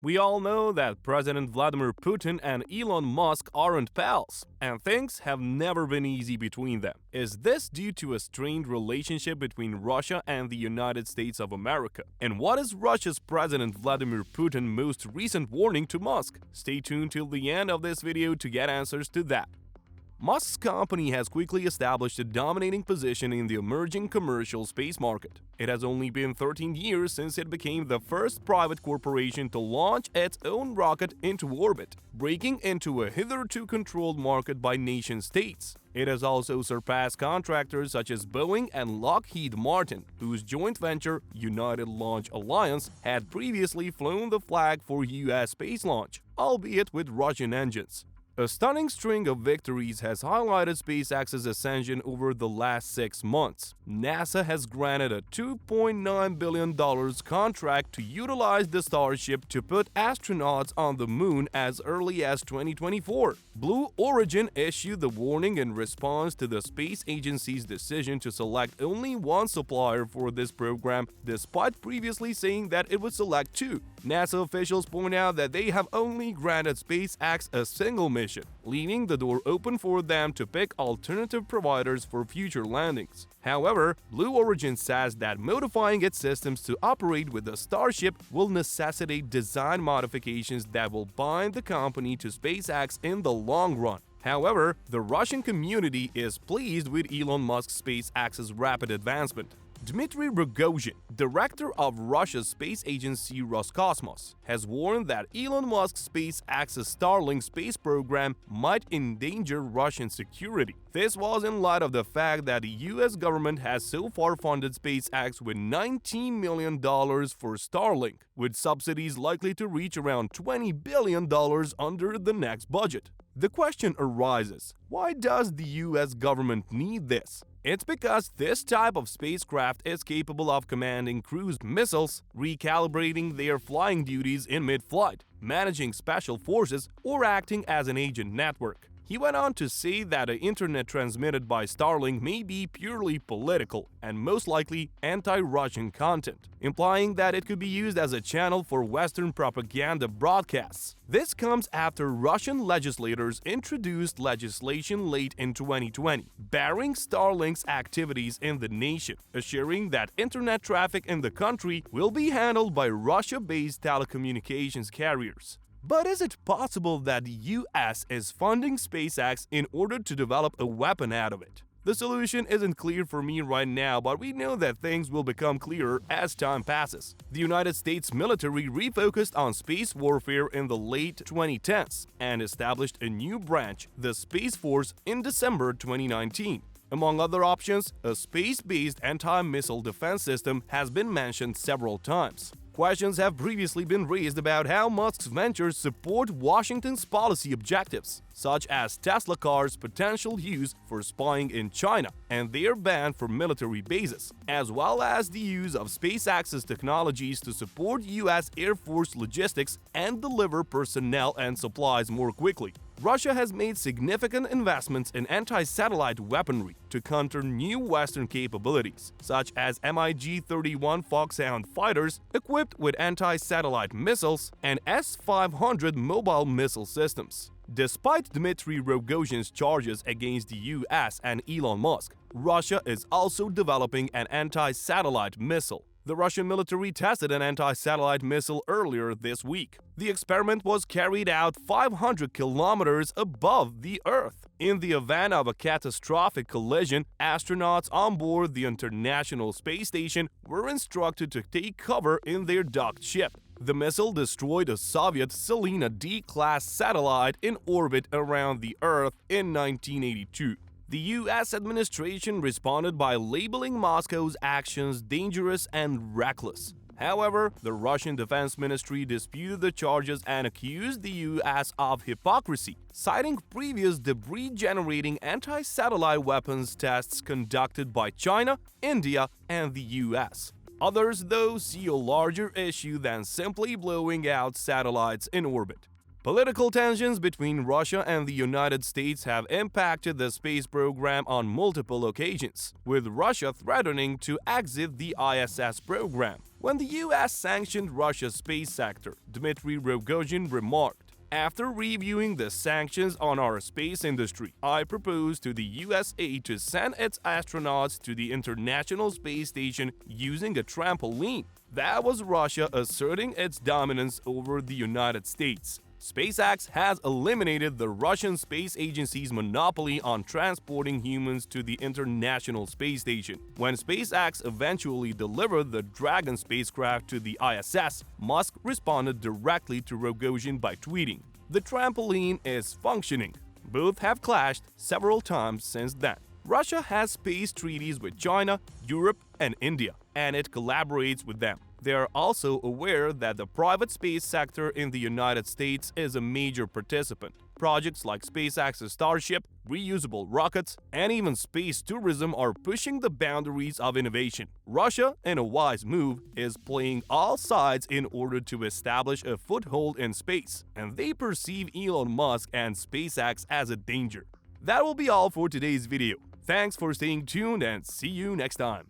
We all know that President Vladimir Putin and Elon Musk aren't pals, and things have never been easy between them. Is this due to a strained relationship between Russia and the United States of America? And what is Russia's President Vladimir Putin's most recent warning to Musk? Stay tuned till the end of this video to get answers to that. Musk's company has quickly established a dominating position in the emerging commercial space market. It has only been 13 years since it became the first private corporation to launch its own rocket into orbit, breaking into a hitherto controlled market by nation-states. It has also surpassed contractors such as Boeing and Lockheed Martin, whose joint venture, United Launch Alliance, had previously flown the flag for U.S. space launch, albeit with Russian engines. A stunning string of victories has highlighted SpaceX's ascension over the last 6 months. NASA has granted a $2.9 billion contract to utilize the Starship to put astronauts on the moon as early as 2024. Blue Origin issued the warning in response to the space agency's decision to select only one supplier for this program, despite previously saying that it would select two. NASA officials point out that they have only granted SpaceX a single mission, leaving the door open for them to pick alternative providers for future landings. However, Blue Origin says that modifying its systems to operate with the Starship will necessitate design modifications that will bind the company to SpaceX in the long run. However, the Russian community is pleased with Elon Musk's SpaceX's rapid advancement. Dmitry Rogozhin, director of Russia's space agency Roscosmos, has warned that Elon Musk's SpaceX's Starlink space program might endanger Russian security. This was in light of the fact that the US government has so far funded SpaceX with $19 million for Starlink, with subsidies likely to reach around $20 billion under the next budget. The question arises, why does the US government need this? It's because this type of spacecraft is capable of commanding cruise missiles, recalibrating their flying duties in mid-flight, managing special forces, or acting as an agent network. He went on to say that the internet transmitted by Starlink may be purely political and most likely anti-Russian content, implying that it could be used as a channel for Western propaganda broadcasts. This comes after Russian legislators introduced legislation late in 2020, barring Starlink's activities in the nation, assuring that internet traffic in the country will be handled by Russia-based telecommunications carriers. But is it possible that the US is funding SpaceX in order to develop a weapon out of it? The solution isn't clear for me right now, but we know that things will become clearer as time passes. The United States military refocused on space warfare in the late 2010s and established a new branch, the Space Force, in December 2019. Among other options, a space-based anti-missile defense system has been mentioned several times. Questions have previously been raised about how Musk's ventures support Washington's policy objectives, such as Tesla cars' potential use for spying in China and their ban for military bases, as well as the use of SpaceX's technologies to support U.S. Air Force logistics and deliver personnel and supplies more quickly. Russia has made significant investments in anti-satellite weaponry to counter new Western capabilities, such as MiG-31 Foxhound fighters equipped with anti-satellite missiles and S-500 mobile missile systems. Despite Dmitry Rogozhin's charges against the US and Elon Musk, Russia is also developing an anti-satellite missile. The Russian military tested an anti-satellite missile earlier this week. The experiment was carried out 500 kilometers above the Earth. In the event of a catastrophic collision, astronauts on board the International Space Station were instructed to take cover in their docked ship. The missile destroyed a Soviet Selena D-class satellite in orbit around the Earth in 1982. The U.S. administration responded by labeling Moscow's actions dangerous and reckless. However, the Russian Defense Ministry disputed the charges and accused the U.S. of hypocrisy, citing previous debris-generating anti-satellite weapons tests conducted by China, India, and the U.S. Others, though, see a larger issue than simply blowing out satellites in orbit. Political tensions between Russia and the United States have impacted the space program on multiple occasions, with Russia threatening to exit the ISS program. When the US sanctioned Russia's space sector, Dmitry Rogozhin remarked, "After reviewing the sanctions on our space industry, I propose to the USA to send its astronauts to the International Space Station using a trampoline." That was Russia asserting its dominance over the United States. SpaceX has eliminated the Russian space agency's monopoly on transporting humans to the International Space Station. When SpaceX eventually delivered the Dragon spacecraft to the ISS, Musk responded directly to Rogozhin by tweeting, "The trampoline is functioning." Both have clashed several times since then. Russia has space treaties with China, Europe, and India, and it collaborates with them. They are also aware that the private space sector in the United States is a major participant. Projects like SpaceX's Starship, reusable rockets, and even space tourism are pushing the boundaries of innovation. Russia, in a wise move, is playing all sides in order to establish a foothold in space, and they perceive Elon Musk and SpaceX as a danger. That will be all for today's video. Thanks for staying tuned and see you next time.